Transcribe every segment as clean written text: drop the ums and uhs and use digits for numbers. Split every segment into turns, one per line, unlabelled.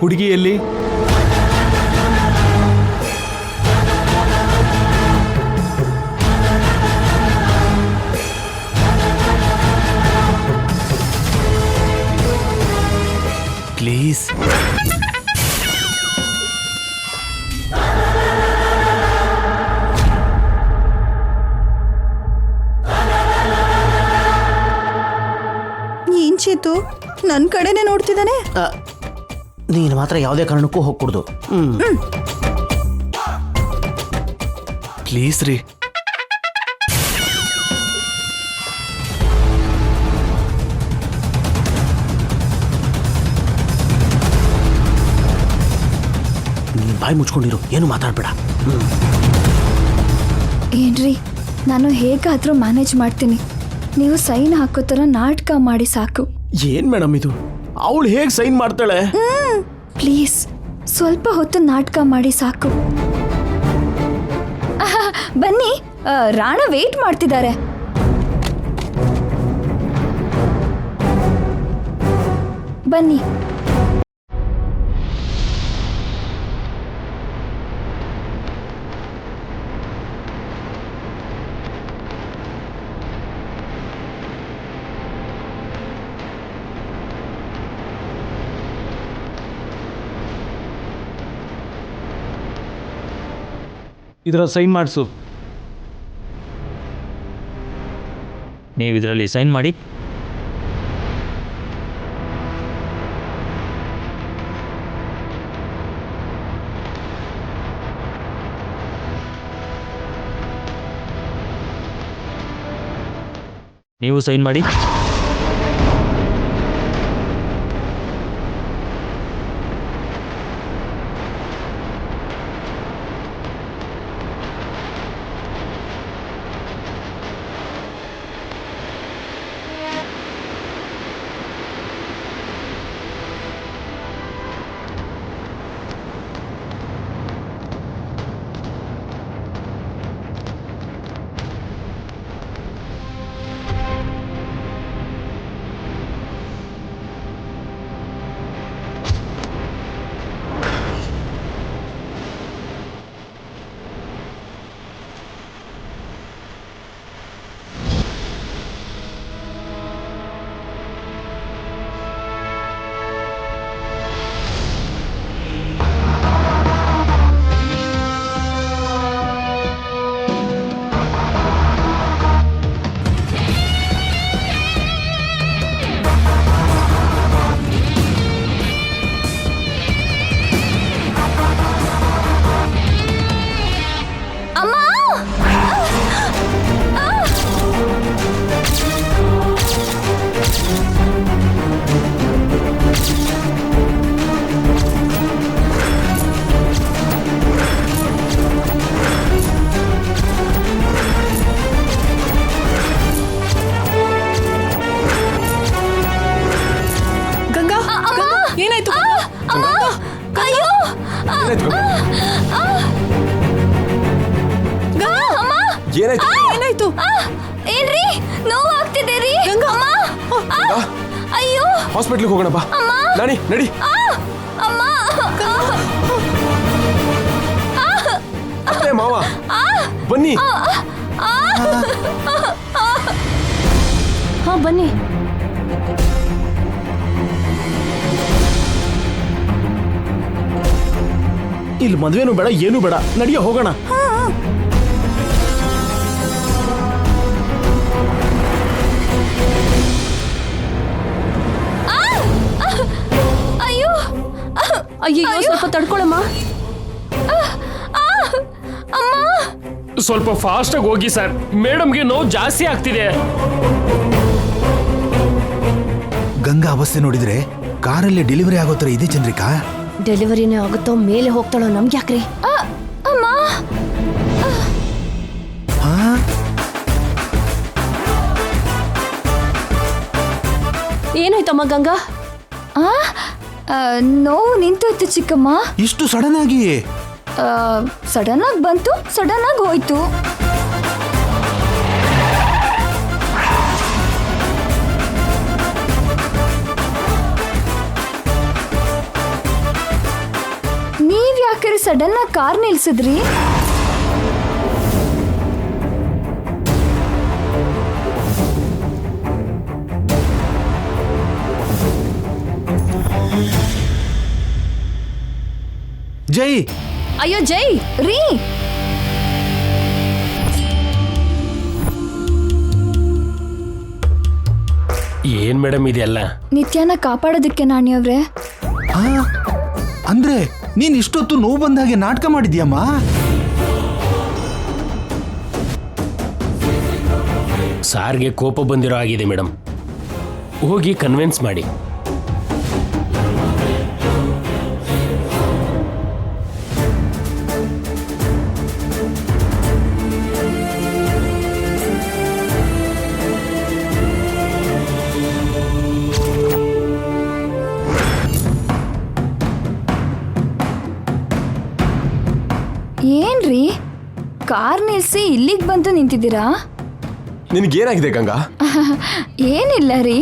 ಹುಡುಗಿಯಲ್ಲಿ please
ಇಂಚಿತ್ತು ನನ್ನ ಕಡೆನೇ ನೋಡ್ತಿದ್ದಾನೆ.
ನೀನು ಮಾತ್ರ ಯಾವುದೇ ಕಾರಣಕ್ಕೂ ಹೋಗ್ಕೊಡ್ದು.
ಪ್ಲೀಸ್ ರೀ.
ನೀನು ಬಾಯಿ ಮುಚ್ಕೊಂಡಿರು, ಏನು ಮಾತಾಡ್ಬೇಡ.
ಏನ್ರಿ, ನಾನು ಹೇಗಾದರೂ ಮ್ಯಾನೇಜ್ ಮಾಡ್ತೀನಿ. ನೀವು ಸೈನ್ ಹಾಕೋ ಥರ ನಾಟಕ ಮಾಡಿ ಸಾಕು.
ಏನ್ ಮೇಡಮ್ ಇದು? ಅವಳು ಹೇಗೆ ಸೈನ್ ಮಾಡ್ತಾಳೆ?
ಪ್ಲೀಸ್ ಸ್ವಲ್ಪ ಹೊತ್ತು ನಾಟಕ ಮಾಡಿ ಸಾಕು. ಬನ್ನಿ, ರಾಣ ವೇಟ್ ಮಾಡ್ತಿದ್ದಾರೆ. ಬನ್ನಿ.
ಇದರ ಸೈನ್ ಮಾಡಿಸು.
ನೀವು ಇದರಲ್ಲಿ ಸೈನ್ ಮಾಡಿ. ನೀವು ಸೈನ್ ಮಾಡಿ.
ಏನಾಯ್ತು?
ಏನ್ರಿ ನೋವು ಆಗ್ತಿದೆ ರೀ. ಅಯ್ಯೋ,
ಹಾಸ್ಪಿಟ್ಲಿಗೆ ಹೋಗೋಣ ಬಾ. ನಡಿ ನಡಿ. ಅತ್ತೆ ಮಾವ ಬನ್ನಿ.
ಹಾ ಬನ್ನಿ.
ಇಲ್ಲಿ ಮದ್ವೆನೂ ಬೇಡ, ಏನೂ ಬೇಡ, ನಡಿಯ ಹೋಗೋಣ.
ಅಯ್ಯೋ, ಸ್ವಲ್ಪ ತಡ್ಕೊಳಮ್ಮ.
ಸ್ವಲ್ಪ ಫಾಸ್ಟ್ ಆಗಿ ಹೋಗಿ ಸರ್, ಮೇಡಮ್ಗೆ ನೋವು ಜಾಸ್ತಿ ಆಗ್ತಿದೆ.
ಗಂಗಾ ಅವಸ್ಥೆ ನೋಡಿದ್ರೆ ಕಾರಲ್ಲಿ ಡೆಲಿವರಿ ಆಗೋ ತರ ಇದೆ ಚಂದ್ರಿಕಾ.
ಡೆಲಿವರಿನೇ ಆಗುತ್ತೋ ಮೇಲೆ ಹೋಗ್ತಾಳೋ ನಮ್ಗೆ ಯಾಕ್ರಿ? ಏನಾಯ್ತಮ್ಮ ಗಂಗಾ?
ನೋವು ನಿಂತೋಯ್ತು ಚಿಕ್ಕಮ್ಮ.
ಇಷ್ಟು ಸಡನ್ ಆಗಿ?
ಸಡನ್ ಆಗಿ ಬಂತು, ಸಡನ್ ಆಗಿ ಹೋಯ್ತು. ಸಡನ್ ಆಗಿ ಕಾರ್ ನಿಲ್ಸಿದ್ರಿ?
ಜೈ
ಅಯ್ಯೋ ಜೈ,
ರೀ,
ಏನ್ ಮೇಡಮ್ ಇದೆಲ್ಲ?
ನಿತ್ಯನ ಕಾಪಾಡೋದಕ್ಕೆ ನಾಣ್ಯವ್ರೆ.
ಆ, ಅಂದ್ರೆ ನೀನ್ ಇಷ್ಟೊತ್ತು ನೋವು ಬಂದಾಗೆ ನಾಟಕ ಮಾಡಿದ್ಯಮ್ಮ.
ಸಾರ್ಗೆ ಕೋಪ ಬಂದಿರೋ ಆಗಿದೆ ಮೇಡಮ್. ಹೋಗಿ ಕನ್ವಿನ್ಸ್ ಮಾಡಿ.
ಏನ್ರಿ ಕಾರ್ ನಿಲ್ಸಿ ಇಲ್ಲಿಗೆ ಬಂದು ನಿಂತಿದ್ದೀರಾ?
ನಿನಗೇನಾಗಿದೆ ಗಂಗಾ?
ಏನಿಲ್ಲ ರೀ,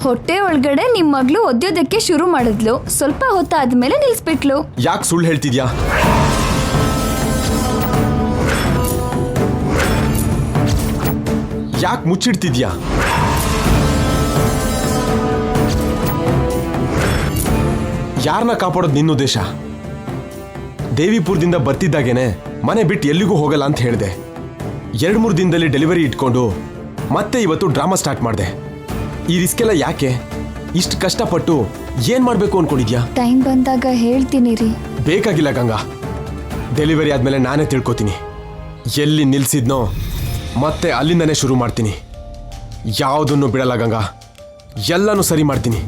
ಹೊಟ್ಟೆ ಒಳಗಡೆ ನಿಮ್ ಮಗಳು ಒದ್ಯೋದಕ್ಕೆ ಶುರು ಮಾಡಿದ್ಲು. ಸ್ವಲ್ಪ ಹೊತ್ತಾದ್ಮೇಲೆ ನಿಲ್ಸ್ಬಿಟ್ಲು.
ಯಾಕೆ ಸುಳ್ಳು ಹೇಳ್ತಿದ್ಯಾ? ಯಾಕೆ ಮುಚ್ಚಿಡ್ತಿದ್ಯಾ? ಯಾರನ್ನ ಕಾಪಾಡೋದು ನಿನ್ನ ಉದ್ದೇಶ? ದೇವಿಪುರದಿಂದ ಬರ್ತಿದ್ದಾಗೇನೆ ಮನೆ ಬಿಟ್ಟು ಎಲ್ಲಿಗೂ ಹೋಗಲ್ಲ ಅಂತ ಹೇಳಿದೆ. 2-3 ದಿನದಲ್ಲಿ ಡೆಲಿವರಿ ಇಟ್ಕೊಂಡು ಮತ್ತೆ ಇವತ್ತು ಡ್ರಾಮಾ ಸ್ಟಾರ್ಟ್ ಮಾಡಿದೆ. ಈ ರಿಸ್ಕ್ ಎಲ್ಲ ಯಾಕೆ? ಇಷ್ಟು ಕಷ್ಟಪಟ್ಟು ಏನ್ ಮಾಡ್ಬೇಕು ಅನ್ಕೊಂಡಿದ್ಯಾ?
ಟೈಮ್ ಬಂದಾಗ ಹೇಳ್ತೀನಿ ರೀ.
ಬೇಕಾಗಿಲ್ಲ ಗಂಗಾ, ಡೆಲಿವರಿ ಆದ್ಮೇಲೆ ನಾನೇ ತಿಳ್ಕೊತೀನಿ. ಎಲ್ಲಿ ನಿಲ್ಸಿದ್ನೋ ಮತ್ತೆ ಅಲ್ಲಿಂದನೇ ಶುರು ಮಾಡ್ತೀನಿ. ಯಾವುದನ್ನು ಬಿಡಲ್ಲ ಗಂಗಾ, ಎಲ್ಲನೂ ಸರಿ ಮಾಡ್ತೀನಿ.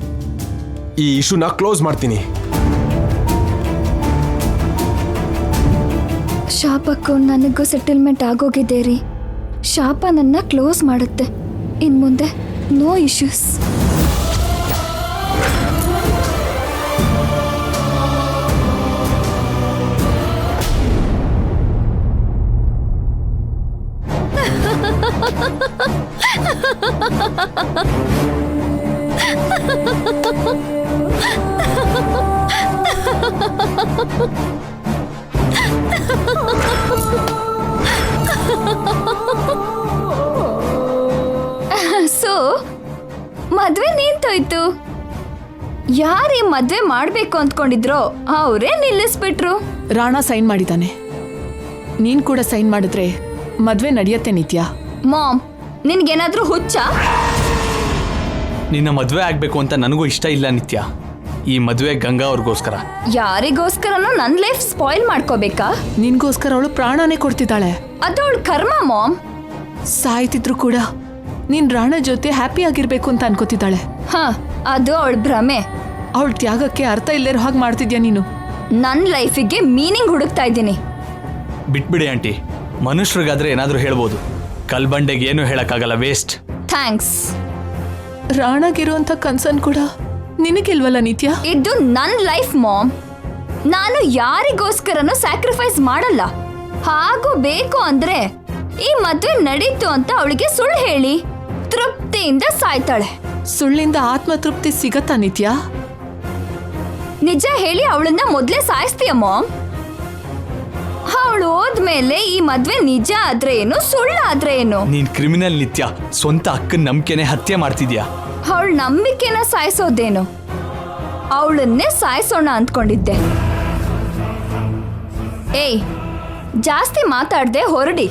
ಈ ಇಶ್ಯೂನ ಕ್ಲೋಸ್ ಮಾಡ್ತೀನಿ.
ಶಾಪಕ್ಕೂ ನನಗೂ ಸೆಟಲ್ಮೆಂಟ್ ಆಗೋಗಿದೆ ರೀ. ಶಾಪ ನನ್ನ ಕ್ಲೋಸ್ ಮಾಡುತ್ತೆ. ಇನ್ ಮುಂದೆ ನೋ ಇಶ್ಯೂಸ್. ಸೊ ಮದ್ವೆ ನಿಂತೋಯ್ತು. ಯಾರೇ ಮದ್ವೆ ಮಾಡ್ಬೇಕು ಅಂದ್ಕೊಂಡಿದ್ರೋ ಅವರೇ ನಿಲ್ಲಿಸ್ಬಿಟ್ರು.
ರಾಣಾ ಸೈನ್ ಮಾಡಿದ್ದಾನೆ. ನೀನ್ ಕೂಡ ಸೈನ್ ಮಾಡಿದ್ರೆ ಮದ್ವೆ ನಡೆಯತ್ತೆ ನಿತ್ಯ.
ಮಾಮ್, ನಿನ್ಗೇನಾದ್ರೂ ಹುಚ್ಚ?
ನಿನ್ನ ಮದುವೆ ಆಗ್ಬೇಕು ಅಂತ ನನಗೂ ಇಷ್ಟ ಇಲ್ಲ ನಿತ್ಯ. ಈ ಮದುವೆ ಗಂಗಾ ಅವ್ರಿಗೋಸ್ಕರ.
ಯಾರಿಗೋಸ್ಕರನೂ ನನ್ ಲೈಫ್ ಸ್ಪಾಯ್ಲ್ ಮಾಡ್ಕೋಬೇಕಾ?
ನಿನ್ಗೋಸ್ಕರ ಅವಳು ಪ್ರಾಣನೇ ಕೊಡ್ತಿದ್ದಾಳೆ.
ಅದು ಅವಳ ಕರ್ಮ ಮಾಮ್.
ಸಾಯ್ತಿದ್ರು ಕೂಡ ನೀನ್ ರಾಣಾ ಜೊತೆ ಹ್ಯಾಪಿ ಆಗಿರ್ಬೇಕು ಅಂತ ಅನ್ಕೋತಿದ್ದಾಳೆ.
ಹ, ಅದು ಅವಳ ಭ್ರಮೆ.
ಅವಳ ತ್ಯಾಗಕ್ಕೆ ಅರ್ಥ ಇಲ್ದಿರೋ ಹಾಗೆ ಮಾಡ್ತಿದ್ಯಾ ನೀನು.
ನನ್ನ ಲೈಫಿಗೆ ಮೀನಿಂಗ್ ಹುಡುಕ್ತಾ ಇದ್ದೀನಿ.
ಬಿಟ್ಬಿಡಿ ಆಂಟಿ, ಮನುಷ್ಯರಿಗಾದ್ರೆ ಏನಾದರೂ ಹೇಳ್ಬೋದು, ಕಲ್ಬಂಡೆಗೆ ಏನು ಹೇಳಕ್ಕಾಗಲ್ಲ. ವೇಸ್ಟ್.
ಥ್ಯಾಂಕ್ಸ್.
ರಾಣಾಗಿರುವಂತ ಕನ್ಸರ್ನ್ ಕೂಡ ನಿನಗಿಲ್ವಲ್ಲ ನಿತ್ಯ?
ಇದು ನನ್ನ ಲೈಫ್ ಮಾಮ್. ನಾನು ಯಾರಿಗೋಸ್ಕರನೂ ಸ್ಯಾಕ್ರಿಫೈಸ್ ಮಾಡಲ್ಲ. ಹಾಗೂ ಬೇಕು ಅಂದ್ರೆ ಈ ಮದ್ವೆ ನಡೀತು ಅಂತ ಅವಳಿಗೆ ಸುಳ್ಳು ಹೇಳಿ ತೃಪ್ತಿಯಿಂದ ಸಾಯ್ತಾಳೆ.
ಸುಳ್ಳಿಂದ ಆತ್ಮತೃಪ್ತಿ ಸಿಗತ್ತಾ ನಿತ್ಯ?
ನಿಜ ಹೇಳಿ ಅವಳನ್ನ ಮೊದ್ಲೇ ಸಾಯಿಸ್ತೀಯ ಮಾಮ್. ಅವಳು ಹೋದ್ಮೇಲೆ ಈ ಮದ್ವೆ ನಿಜ ಆದ್ರೆ ಏನು, ಸುಳ್ಳು ಆದ್ರೆ ಏನು?
ನೀನ್ ಕ್ರಿಮಿನಲ್ ನಿತ್ಯ. ಸ್ವಂತ ಅಕ್ಕನ ನಂಬಿಕೆನೆ ಹತ್ಯೆ ಮಾಡ್ತಿದ್ಯಾ.
ಅವಳ ನಂಬಿಕೆನ ಸಾಯಿಸೋದೇನು? ಅವಳನ್ನೇ ಸಾಯಿಸೋಣ ಅಂದ್ಕೊಂಡಿದ್ದೆ. ಏಯ್, ಜಾಸ್ತಿ ಮಾತಾಡ್ದೆ ಹೊರಡಿ.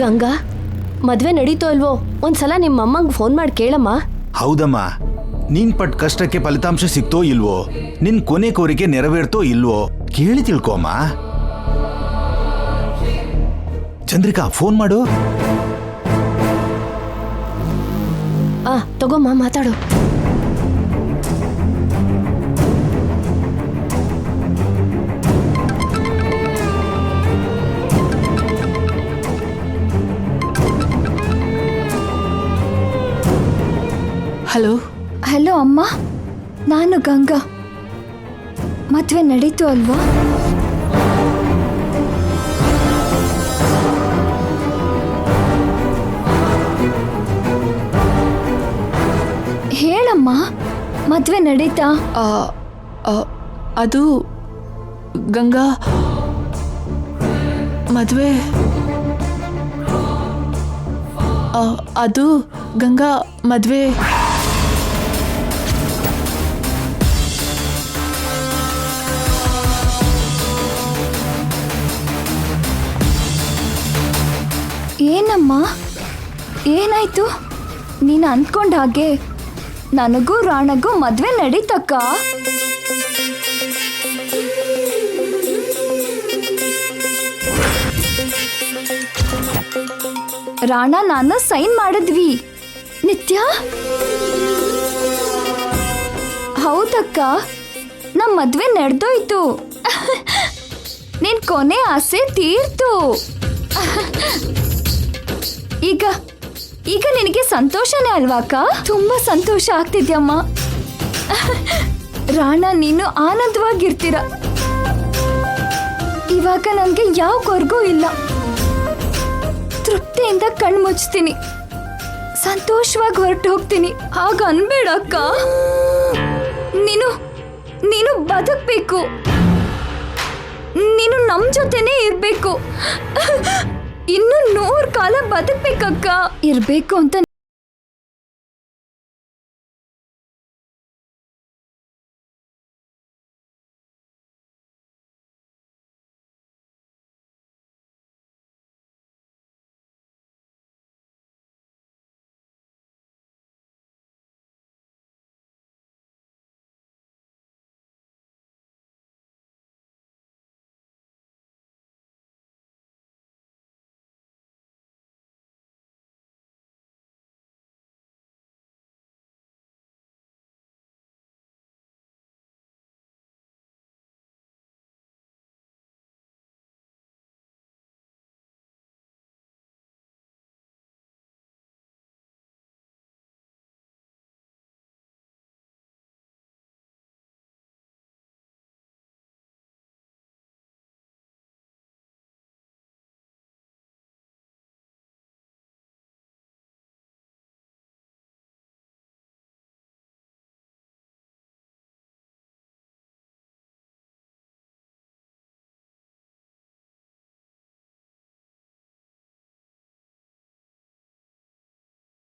ಗಂಗಾ ಮದ್ವೆ ನಡೀತೋ ಅಲ್ವೋ ಒಂದ್ಸಲ ನಿಮ್ಮ ಅಮ್ಮಂಗೆ ಫೋನ್ ಮಾಡಿ ಕೇಳಮ್ಮ.
ಹೌದಮ್ಮ, ನೀನ್ ಪಟ್ ಕಷ್ಟಕ್ಕೆ ಫಲಿತಾಂಶ ಸಿಕ್ತೋ ಇಲ್ವೋ, ನಿನ್ ಕೊನೆ ಕೋರಿಕೆ ನೆರವೇರ್ತೋ ಇಲ್ವೋ ಕೇಳಿ ತಿಳ್ಕೊಮ್ಮ. ಚಂದ್ರಿಕಾ ಫೋನ್ ಮಾಡು.
ತಗೋಮ್ಮ ಮಾತಾಡು.
ಹಲೋ.
ಹಲೋ ಅಮ್ಮ, ನಾನು ಗಂಗಾ. ಮದ್ವೆ ನಡೀತು ಅಲ್ವಾ? ಹೇಳಮ್ಮ, ಮದ್ವೆ ನಡೀತಾ?
ಅದು ಗಂಗಾ ಮದುವೆ ಅದು ಗಂಗಾ ಮದುವೆ
ಏನಮ್ಮ ಏನಾಯ್ತು? ನೀನು ಅಂದ್ಕೊಂಡ ಹಾಗೆ ನನಗೂ ರಾಣಗೂ ಮದ್ವೆ ನಡೀತಕ್ಕ. ರಾಣ ನಾನು ಸೈನ್ ಮಾಡಿದ್ವಿ. ನಿತ್ಯ ಹೌದಕ್ಕ, ನಮ್ಮ ಮದ್ವೆ ನಡೆದೋಯ್ತು. ನಿನ್ ಕೊನೆ ಆಸೆ ತೀರ್ತು. ಈಗ ಈಗ ನಿನಗೆ ಸಂತೋಷನೇ ಅಲ್ವಾ ಅಕ್ಕ? ತುಂಬಾ ಸಂತೋಷ ಆಗ್ತಿದ್ಯಮ್ಮ. ರಾಣ ನೀನು ಆನಂದವಾಗಿರ್ತೀರ. ಇವಾಗ ನನಗೆ ಯಾವ ಕೊರಗೂ ಇಲ್ಲ. ತೃಪ್ತಿಯಿಂದ ಕಣ್ಮುಚ್ತೀನಿ, ಸಂತೋಷವಾಗಿ ಹೊರಟು ಹೋಗ್ತೀನಿ. ಹಾಗ ಅನ್ಬೇಡ ಅಕ್ಕ. ನೀನು ನೀನು ಬದುಕಬೇಕು. ನೀನು ನಮ್ಮ ಜೊತೆನೇ ಇರಬೇಕು. ಇನ್ನು 100 ಕಾಲ ಬದುಕಬೇಕಕ್ಕ. ಇರಬೇಕು ಅಂತ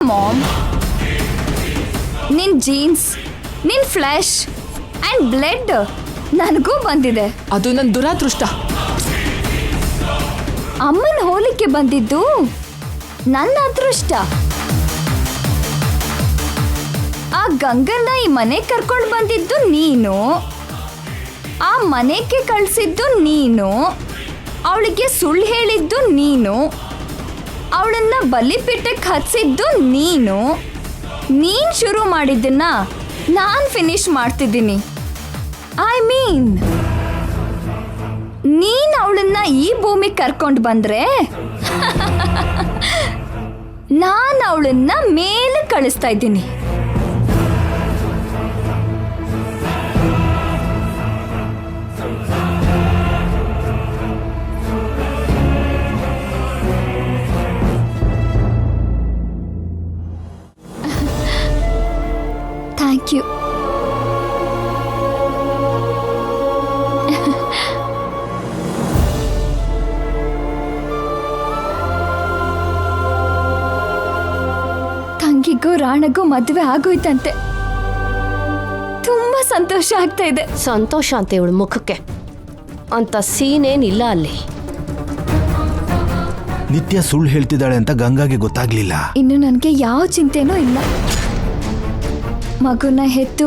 ಮಾಮ್, ನಿನ್ ಜೀನ್ಸ್, ನಿನ್ ಫ್ಲೆಶ್ ಅಂಡ್ ಬ್ಲಡ್ ನನಗೂ ಬಂದಿದೆ.
ಅದು ನನ್ನ ದುರಾದೃಷ್ಟ.
ಅಮ್ಮನ ಹೋಲಿಕೆ ಬಂದಿದ್ದು ನನ್ನ ಅದೃಷ್ಟ. ಆ ಗಂಗನ್ನ ಈ ಮನೆ ಕರ್ಕೊಂಡು ಬಂದಿದ್ದು ನೀನು, ಆ ಮನೆಗೆ ಕಳಿಸಿದ್ದು ನೀನು, ಅವಳಿಗೆ ಸುಳ್ಳು ಹೇಳಿದ್ದು ನೀನು, ಅವಳನ್ನ ಬಲಿಪೀಠಕ್ಕೆ ಹಚ್ಚಿದ್ದು ನೀನು. ನೀನ್ ಶುರು ಮಾಡಿದ್ದನ್ನ ನಾನು ಫಿನಿಶ್ ಮಾಡ್ತಿದ್ದೀನಿ. ಐ ಮೀನ್, ನೀನ್ ಅವಳನ್ನ ಈ ಭೂಮಿಗೆ ಕರ್ಕೊಂಡು ಬಂದ್ರೆ ನಾನು ಅವಳನ್ನ ಮೇಲೆ ಕಳಿಸ್ತಾ ಇದ್ದೀನಿ. Thank you. ತಂಗಿಗೂ ರಾಣಗೂ ಮದುವೆ ಆಗೋಯ್ತಂತೆ. ತುಂಬಾ ಸಂತೋಷ ಆಗ್ತಾ ಇದೆ.
ಸಂತೋಷ ಅಂತ ಇವಳು ಮುಖಕ್ಕೆ ಅಂತ ಸೀನೇನಿಲ್ಲ ಅಲ್ಲಿ.
ನಿತ್ಯ ಸುಳ್ಳು ಹೇಳ್ತಿದ್ದಾಳೆ ಅಂತ ಗಂಗಾಗೆ ಗೊತ್ತಾಗ್ಲಿಲ್ಲ.
ಇನ್ನು ನನಗೆ ಯಾವ ಚಿಂತೆನೂ ಇಲ್ಲ. ಮಗುನ ಹೆತ್ತು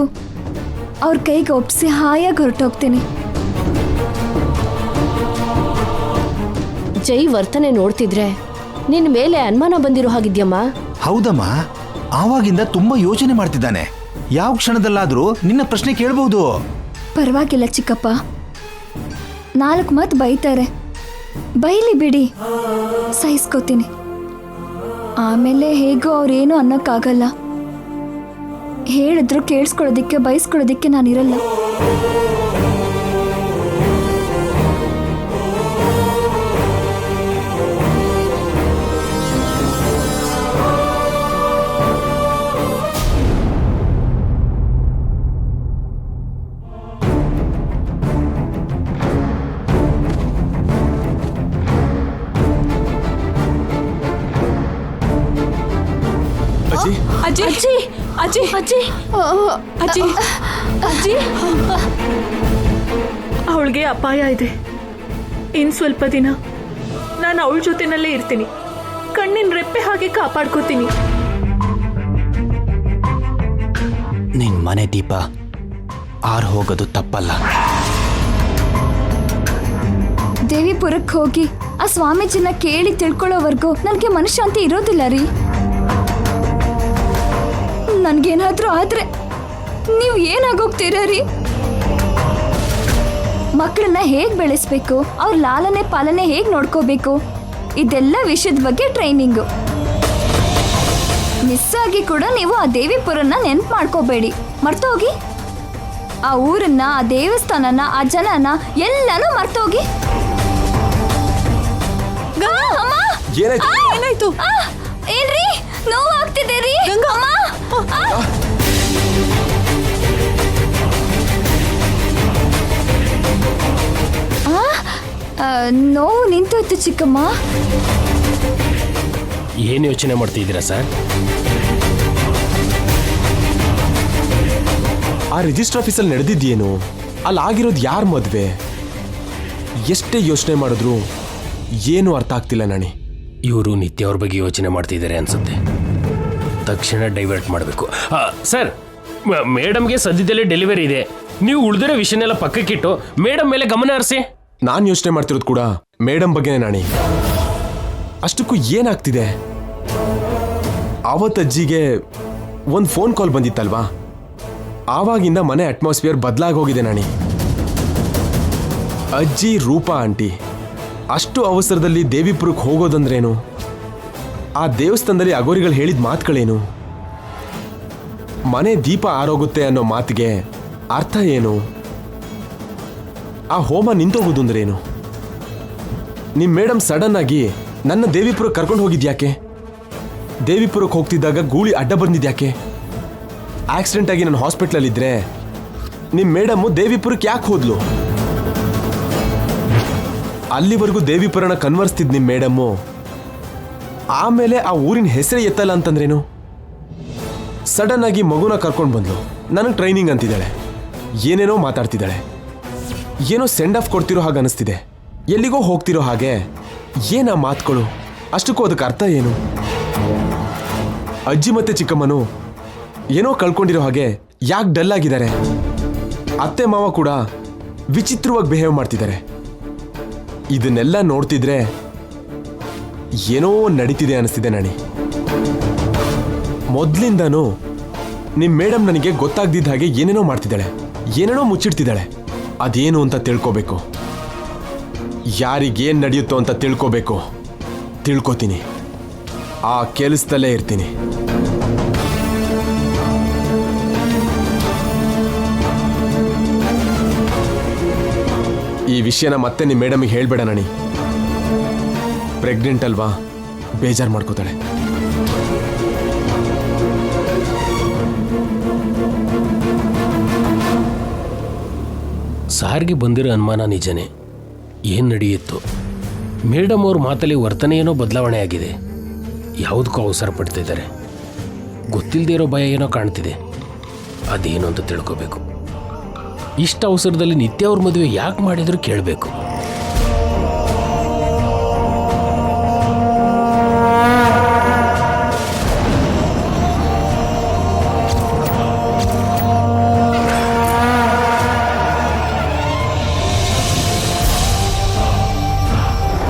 ಅವ್ರ ಕೈಗೆ ಒಪ್ಸಿ ಹಾಯಾಗಿ ಹೊರಟೋಗ್ತೀನಿ.
ಜೈ ವರ್ತನೆ ನೋಡ್ತಿದ್ರೆ ನಿನ್ ಮೇಲೆ ಅನುಮಾನ ಬಂದಿರೋ ಹಾಗಿದ್ಯಮ್ಮ.
ಹೌದಮ್ಮ, ಆವಾಗಿಂದ ತುಂಬಾ ಯೋಚನೆ ಮಾಡ್ತಿದ್ದಾನೆ. ಯಾವ ಕ್ಷಣದಲ್ಲಾದ್ರೂ ನಿನ್ನ ಪ್ರಶ್ನೆ ಕೇಳಬಹುದು.
ಪರವಾಗಿಲ್ಲ ಚಿಕ್ಕಪ್ಪ, 4 ಮಾತು ಬೈತಾರೆ, ಬೈಲಿ ಬಿಡಿ, ಸಹಿಸ್ಕೋತೀನಿ. ಆಮೇಲೆ ಹೇಗೋ ಅವ್ರೇನು ಅನ್ನೋಕ್ಕಾಗಲ್ಲ. ಹೇಳಿದ್ರು ಕೇಳಿಸ್ಕೊಳ್ಳೋದಿಕ್ಕೆ ಬೈಸ್ಕೊಳ್ಳೋದಿಕ್ಕೆ ನಾನಿರಲ್ಲ.
ಅಜ್ಜಿ,
ಅಜ್ಜಿ ಅಜ್ಜಿ ಅಜ್ಜಿ ಅಜ್ಜಿ ಅಜ್ಜಿ ಅವಳಿಗೆ ಅಪಾಯ ಇದೆ. ಇನ್ ಸ್ವಲ್ಪ ದಿನ ನಾನು ಅವಳ ಜೊತೆನಲ್ಲೇ ಇರ್ತೀನಿ. ಕಣ್ಣಿನ ರೆಪ್ಪೆ ಹಾಗೆ ಕಾಪಾಡ್ಕೋತೀನಿ.
ನಿನ್ ಮನೆ ದೀಪ ಆರ್ ಹೋಗೋದು ತಪ್ಪಲ್ಲ.
ದೇವಿಪುರಕ್ಕೆ ಹೋಗಿ ಆ ಸ್ವಾಮೀಜಿನ ಕೇಳಿ ತಿಳ್ಕೊಳ್ಳೋವರೆಗೂ ನನಗೆ ಮನಃಶಾಂತಿ ಇರೋದಿಲ್ಲ ರೀ. ನನ್ಗೇನಾದ್ರೂ ಆದ್ರೆ ನೀವು ಏನಾಗೋಗ್ತೀರ ರೀ? ಮಕ್ಕಳನ್ನ ಹೇಗ್ ಬೆಳೆಸ್ಬೇಕು, ಅವ್ರ ಲಾಲನೆ ಪಾಲನೆ ಹೇಗ್ ನೋಡ್ಕೋಬೇಕು, ಇದೆಲ್ಲ ವಿಷಯದ ಬಗ್ಗೆ ಟ್ರೈನಿಂಗು. ಮಿಸ್ ಆಗಿ ಕೂಡ ನೀವು ಆ ದೇವಿಪುರನ ನೆನ್ಪು ಮಾಡ್ಕೋಬೇಡಿ, ಮರ್ತೋಗಿ. ಆ ಊರನ್ನ, ಆ ದೇವಸ್ಥಾನನ, ಆ ಜನನ ಎಲ್ಲಾನು ಮರ್ತೋಗಿ.
ಏನಾಯ್ತು?
ಏನಾಯ್ತು?
ಏನ್ರಿ ನೋವು ಆಗ್ತಿದೆ ರೀ? ನೋವು ನಿಂತೋಯ್ತು ಚಿಕ್ಕಮ್ಮ.
ಏನು ಯೋಚನೆ ಮಾಡ್ತಿದ್ದೀರಾ ಸರ್?
ಆ ರಿಜಿಸ್ಟರ್ ಆಫೀಸಲ್ಲಿ ನಡೆದಿದ್ದೇನು? ಅಲ್ಲಿ ಆಗಿರೋದು ಯಾರ ಮದುವೆ? ಎಷ್ಟೇ ಯೋಚನೆ ಮಾಡಿದ್ರು ಏನು ಅರ್ಥ ಆಗ್ತಿಲ್ಲ ನಾಣಿ.
ಇವರು ನಿತ್ಯ ಅವ್ರ ಬಗ್ಗೆ ಯೋಚನೆ ಮಾಡ್ತಿದ್ದಾರೆ ಅನ್ಸುತ್ತೆ. ತಕ್ಷಣ ಡೈವರ್ಟ್ ಮಾಡಬೇಕು. ಸರ್, ಮೇಡಮ್ಗೆ ಸದ್ಯದಲ್ಲೇ ಡೆಲಿವರಿ ಇದೆ. ನೀವು ಉಳಿದಿರೋ ವಿಷಯನೆಲ್ಲ ಪಕ್ಕಕ್ಕಿಟ್ಟು ಮೇಡಮ್ ಮೇಲೆ ಗಮನ ಹರಿಸಿ.
ನಾನು ಯೋಚನೆ ಮಾಡ್ತಿರೋದು ಕೂಡ ಮೇಡಮ್ ಬಗ್ಗೆನೇ ನಾಣಿ. ಅಷ್ಟಕ್ಕೂ ಏನಾಗ್ತಿದೆ? ಅವತ್ತಜ್ಜಿಗೆ ಒಂದು ಫೋನ್ ಕಾಲ್ ಬಂದಿತ್ತಲ್ವಾ, ಆವಾಗಿಂದ ಮನೆ ಅಟ್ಮಾಸ್ಫಿಯರ್ ಬದಲಾಗಿ ಹೋಗಿದೆ ನಾಣಿ. ಅಜ್ಜಿ ರೂಪಾ ಆಂಟಿ ಅಷ್ಟು ಅವಸರದಲ್ಲಿ ದೇವಿಪುರಕ್ಕೆ ಹೋಗೋದಂದ್ರೇನು? ಆ ದೇವಸ್ಥಾನದಲ್ಲಿ ಅಗೋರಿಗಳು ಹೇಳಿದ ಮಾತುಗಳೇನು? ಮನೆ ದೀಪ ಆರೋಗುತ್ತೆ ಅನ್ನೋ ಮಾತಿಗೆ ಅರ್ಥ ಏನು? ಆ ಹೋಮ ನಿಂತೋಗೋದು ಅಂದ್ರೇನು? ನಿಮ್ಮ ಮೇಡಮ್ ಸಡನ್ ಆಗಿ ನನ್ನ ದೇವಿಪುರಕ್ಕೆ ಕರ್ಕೊಂಡು ಹೋಗಿದ್ಯಾಕೆ? ದೇವಿಪುರಕ್ಕೆ ಹೋಗ್ತಿದ್ದಾಗ ಗೂಳಿ ಅಡ್ಡ ಬಂದಿದ್ಯಾಕೆ? ಆಕ್ಸಿಡೆಂಟ್ ಆಗಿ ನಾನು ಹಾಸ್ಪಿಟ್ಲಲ್ಲಿದ್ದರೆ ನಿಮ್ಮ ಮೇಡಮ್ಮು ದೇವಿಪುರಕ್ಕೆ ಯಾಕೆ ಹೋದ್ಲು? ಅಲ್ಲಿವರೆಗೂ ದೇವಿಪುರನ ಕನ್ವರ್ಸ್ತಿದ್ ನಿಮ್ಮ ಮೇಡಮ್ಮು ಆಮೇಲೆ ಆ ಊರಿನ ಹೆಸರೇ ಎತ್ತಲ್ಲ ಅಂತಂದ್ರೇನು? ಸಡನ್ ಆಗಿ ಮಗುನ ಕರ್ಕೊಂಡು ಬಂದ್ಲು, ನನಗೆ ಟ್ರೈನಿಂಗ್ ಅಂತಿದ್ದಾಳೆ, ಏನೇನೋ ಮಾತಾಡ್ತಿದ್ದಾಳೆ, ಏನೋ ಸೆಂಡ್ ಆಫ್ ಕೊಡ್ತಿರೋ ಹಾಗೆ ಅನಿಸ್ತಿದೆ, ಎಲ್ಲಿಗೋ ಹೋಗ್ತಿರೋ ಹಾಗೆ. ಏನ ಮಾತುಗಳು? ಅಷ್ಟಕ್ಕೂ ಅದಕ್ಕೆ ಅರ್ಥ ಏನು? ಅಜ್ಜಿ ಮತ್ತೆ ಚಿಕ್ಕಮ್ಮನು ಏನೋ ಕಳ್ಕೊಂಡಿರೋ ಹಾಗೆ ಯಾಕೆ ಡಲ್ ಆಗಿದ್ದಾರೆ? ಅತ್ತೆ ಮಾವ ಕೂಡ ವಿಚಿತ್ರವಾಗಿ ಬಿಹೇವ್ ಮಾಡ್ತಿದ್ದಾರೆ. ಇದನ್ನೆಲ್ಲ ನೋಡ್ತಿದ್ರೆ ಏನೋ ನಡೀತಿದೆ ಅನಿಸ್ತಿದೆ ನಾಣಿ. ಮೊದಲಿಂದನೂ ನಿಮ್ಮ ಮೇಡಮ್ ನನಗೆ ಗೊತ್ತಾಗ್ದಿದ್ದ ಹಾಗೆ ಏನೇನೋ ಮಾಡ್ತಿದ್ದಾಳೆ, ಏನೇನೋ ಮುಚ್ಚಿಡ್ತಿದ್ದಾಳೆ. ಅದೇನು ಅಂತ ತಿಳ್ಕೋಬೇಕು, ಯಾರಿಗೇನು ನಡೆಯುತ್ತೋ ಅಂತ ತಿಳ್ಕೋಬೇಕು. ತಿಳ್ಕೊತೀನಿ, ಆ ಕೆಲಸದಲ್ಲೇ ಇರ್ತೀನಿ. ಈ ವಿಷಯನ ಮತ್ತೆ ನಿಮ್ಮ ಮೇಡಮಿಗೆ ಹೇಳ್ಬೇಡ ನಾಣಿ. ಪ್ರೆಗ್ನೆಂಟ್ ಅಲ್ವಾ, ಬೇಜಾರು ಮಾಡ್ಕೋತಾಳೆ.
ಸಾರ್ಗೆ ಬಂದಿರೋ ಅನುಮಾನ ನಿಜನೇ. ಏನು ನಡೆಯುತ್ತೋ? ಮೇಡಮ್ ಅವ್ರ ಮಾತಲ್ಲಿ ವರ್ತನೆ ಏನೋ ಬದಲಾವಣೆ ಆಗಿದೆ. ಯಾವುದಕ್ಕೂ ಅವಸರ ಪಡ್ತಿದ್ದಾರೆ. ಗೊತ್ತಿಲ್ಲದೆ ಇರೋ ಭಯ ಏನೋ ಕಾಣ್ತಿದೆ. ಅದೇನು ಅಂತ ತಿಳ್ಕೋಬೇಕು. ಇಷ್ಟ ಅವಸರದಲ್ಲಿ ನಿತ್ಯ ಅವ್ರ ಮದುವೆ ಯಾಕೆ ಮಾಡಿದ್ರು ಕೇಳಬೇಕು.